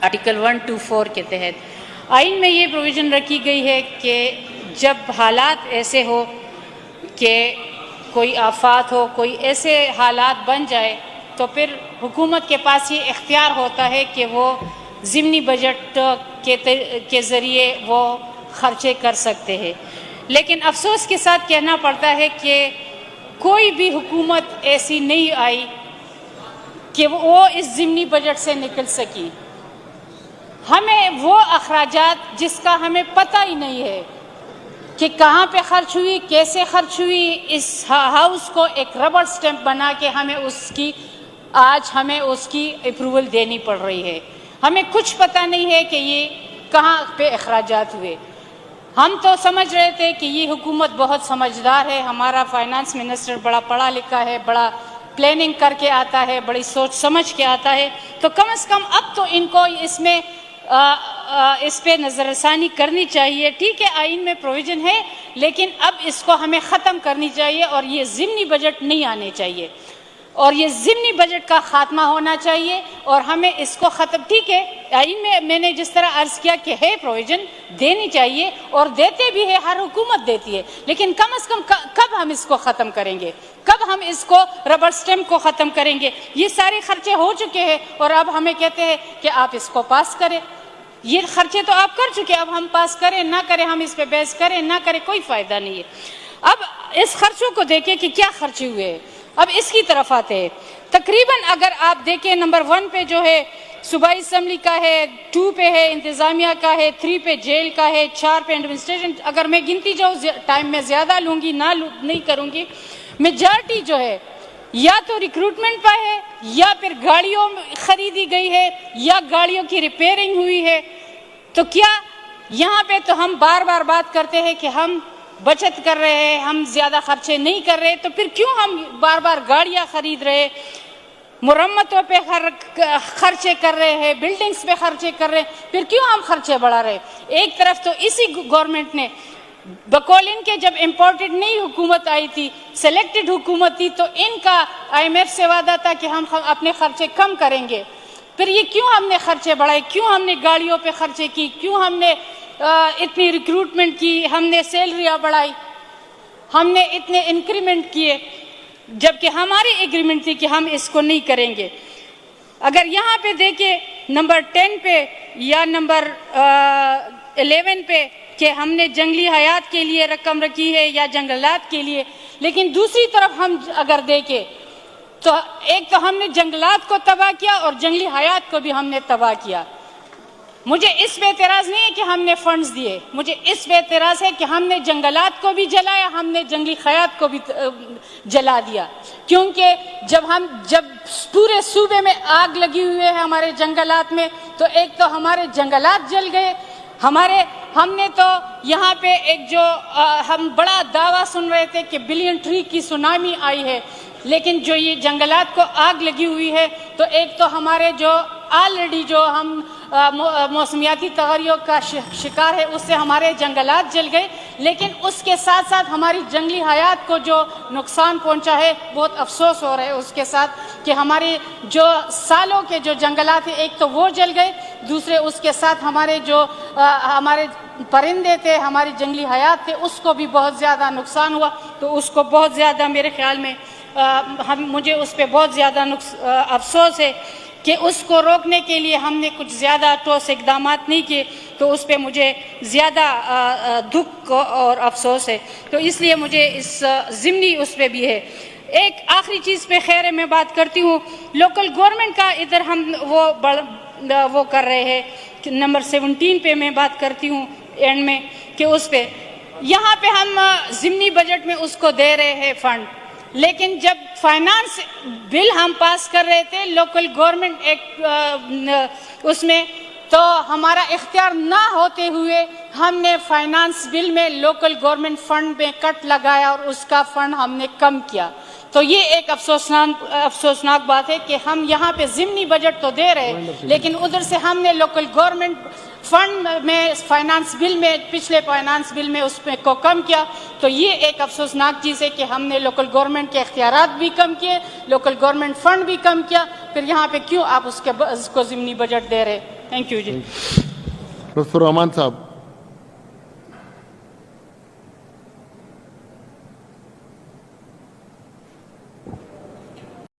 Article 124 کے تحت آئین میں یہ پروویژن رکھی گئی ہے کہ جب حالات ایسے ہو کہ کوئی آفات ہو، کوئی ایسے حالات بن جائے، تو پھر حکومت کے پاس یہ اختیار ہوتا ہے کہ وہ ضمنی بجٹ کے ذریعے وہ خرچے کر سکتے ہیں۔ لیکن افسوس کے ساتھ کہنا پڑتا ہے کہ کوئی بھی حکومت ایسی نہیں آئی کہ وہ اس ضمنی بجٹ سے نکل سکی۔ ہمیں وہ اخراجات جس کا ہمیں پتہ ہی نہیں ہے کہ کہاں پہ خرچ ہوئی، کیسے خرچ ہوئی، اس ہاؤس کو ایک ربڑ سٹیمپ بنا کے ہمیں آج اس کی اپروول دینی پڑ رہی ہے۔ ہمیں کچھ پتہ نہیں ہے کہ یہ کہاں پہ اخراجات ہوئے۔ ہم تو سمجھ رہے تھے کہ یہ حکومت بہت سمجھدار ہے، ہمارا فائنانس منسٹر بڑا پڑھا لکھا ہے، بڑا پلاننگ کر کے آتا ہے، بڑی سوچ سمجھ کے آتا ہے، تو کم از کم اب تو ان کو اس پہ نظر ثانی کرنی چاہیے۔ ٹھیک ہے، آئین میں پروویژن ہے، لیکن اب اس کو ہمیں ختم کرنی چاہیے اور یہ ضمنی بجٹ نہیں آنے چاہیے، اور یہ ضمنی بجٹ کا خاتمہ ہونا چاہیے، اور ہمیں اس کو ختم۔ ٹھیک ہے، آئین میں نے جس طرح عرض کیا کہ ہے پروویژن دینی چاہیے، اور دیتے بھی ہے، ہر حکومت دیتی ہے، لیکن کم از کم کب ہم اس کو ختم کریں گے؟ کب ہم اس کو ربڑ سٹیمپ کو ختم کریں گے؟ یہ سارے خرچے ہو چکے ہیں اور اب ہمیں کہتے ہیں کہ آپ اس کو پاس کریں۔ یہ خرچے تو آپ کر چکے، اب ہم پاس کریں نہ کریں، ہم اس پہ بحث کریں نہ کریں، کوئی فائدہ نہیں ہے۔ اب اس خرچوں کو دیکھیں کہ کیا خرچے ہوئے ہیں، اب اس کی طرف آتے ہیں۔ تقریباً اگر آپ دیکھیں نمبر 1 پہ جو ہے صوبائی اسمبلی کا ہے، 2 پہ ہے انتظامیہ کا ہے، 3 پہ جیل کا ہے، 4 پہ ایڈمنسٹریشن۔ اگر میں گنتی جاؤں، ٹائم میں زیادہ لوں گی نہیں کروں گی، میجارٹی جو ہے یا تو ریکروٹمنٹ پہ ہے، یا پھر گاڑیوں خریدی گئی ہے، یا گاڑیوں کی ریپیئرنگ ہوئی ہے۔ تو کیا یہاں پہ تو ہم بار بار بات کرتے ہیں کہ ہم بچت کر رہے ہیں، ہم زیادہ خرچے نہیں کر رہے، تو پھر کیوں ہم بار بار گاڑیاں خرید رہے، مرمتوں پہ خرچے کر رہے ہیں، بلڈنگز پہ خرچے کر رہے ہیں، پھر کیوں ہم خرچے بڑھا رہے؟ ایک طرف تو اسی گورنمنٹ نے بقول ان کے، جب امپورٹڈ نئی حکومت آئی تھی، سلیکٹڈ حکومت تھی، تو ان کا IMF سے وعدہ تھا کہ ہم اپنے خرچے کم کریں گے۔ پھر یہ کیوں ہم نے خرچے بڑھائے؟ کیوں ہم نے گاڑیوں پہ خرچے کی؟ کیوں ہم نے اتنی ریکروٹمنٹ کی؟ ہم نے سیلریاں بڑھائی، ہم نے اتنے انکریمنٹ کیے، جبکہ ہماری ایگریمنٹ تھی کہ ہم اس کو نہیں کریں گے۔ اگر یہاں پہ دیکھیں نمبر 10 پہ یا نمبر 11 پہ کہ ہم نے جنگلی حیات کے لیے رقم رکھی ہے یا جنگلات کے لیے، لیکن دوسری طرف ہم اگر دیکھیں تو ایک تو ہم نے جنگلات کو تباہ کیا اور جنگلی حیات کو بھی ہم نے تباہ کیا۔ مجھے اس پہ اعتراض نہیں ہے کہ ہم نے فنڈز دیے، مجھے اس پہ اعتراض ہے کہ ہم نے جنگلات کو بھی جلایا، ہم نے جنگلی حیات کو بھی جلا دیا۔ کیونکہ جب پورے صوبے میں آگ لگی ہوئی ہے ہمارے جنگلات میں، تو ایک تو ہمارے جنگلات جل گئے، ہم نے تو یہاں پہ ایک جو ہم بڑا دعویٰ سن رہے تھے کہ بلین ٹری کی سونامی آئی ہے، لیکن جو یہ جنگلات کو آگ لگی ہوئی ہے، تو ایک تو ہمارے جو آلریڈی جو ہم موسمیاتی تغیروں کا شکار ہے، اس سے ہمارے جنگلات جل گئے، لیکن اس کے ساتھ ساتھ ہماری جنگلی حیات کو جو نقصان پہنچا ہے، بہت افسوس ہو رہا ہے اس کے ساتھ کہ ہماری جو سالوں کے جو جنگلات ہیں، ایک تو وہ جل گئے، دوسرے اس کے ساتھ ہمارے پرندے تھے، ہماری جنگلی حیات تھے، اس کو بھی بہت زیادہ نقصان ہوا۔ تو اس کو بہت زیادہ میرے خیال میں مجھے اس پہ بہت زیادہ افسوس ہے کہ اس کو روکنے کے لیے ہم نے کچھ زیادہ ٹھوس اقدامات نہیں کیے، تو اس پہ مجھے زیادہ دکھ اور افسوس ہے۔ تو اس لیے مجھے اس ضمنی اس پہ بھی ہے۔ ایک آخری چیز پہ خیر میں بات کرتی ہوں، لوکل گورنمنٹ کا ادھر ہم وہ کر رہے ہیں، نمبر 17 پہ میں بات کرتی ہوں اینڈ میں، کہ اس پہ یہاں پہ ہم ضمنی بجٹ میں اس کو دے رہے ہیں فنڈ، لیکن جب فائنانس بل ہم پاس کر رہے تھے لوکل گورنمنٹ ایکٹ اس میں، تو ہمارا اختیار نہ ہوتے ہوئے ہم نے فائنانس بل میں لوکل گورنمنٹ فنڈ میں کٹ لگایا اور اس کا فنڈ ہم نے کم کیا۔ تو یہ ایک افسوسناک بات ہے کہ ہم یہاں پہ ضمنی بجٹ تو دے رہے ہیں، لیکن ادھر سے ہم نے لوکل گورنمنٹ فنڈ میں فائنانس بل میں، پچھلے فائنانس بل میں اس میں کو کم کیا۔ تو یہ ایک افسوسناک چیز ہے کہ ہم نے لوکل گورنمنٹ کے اختیارات بھی کم کیے، لوکل گورنمنٹ فنڈ بھی کم کیا، پھر یہاں پہ کیوں آپ اس کو ضمنی بجٹ دے رہے؟ تھینک یو جی. لطف الرحمان صاحب.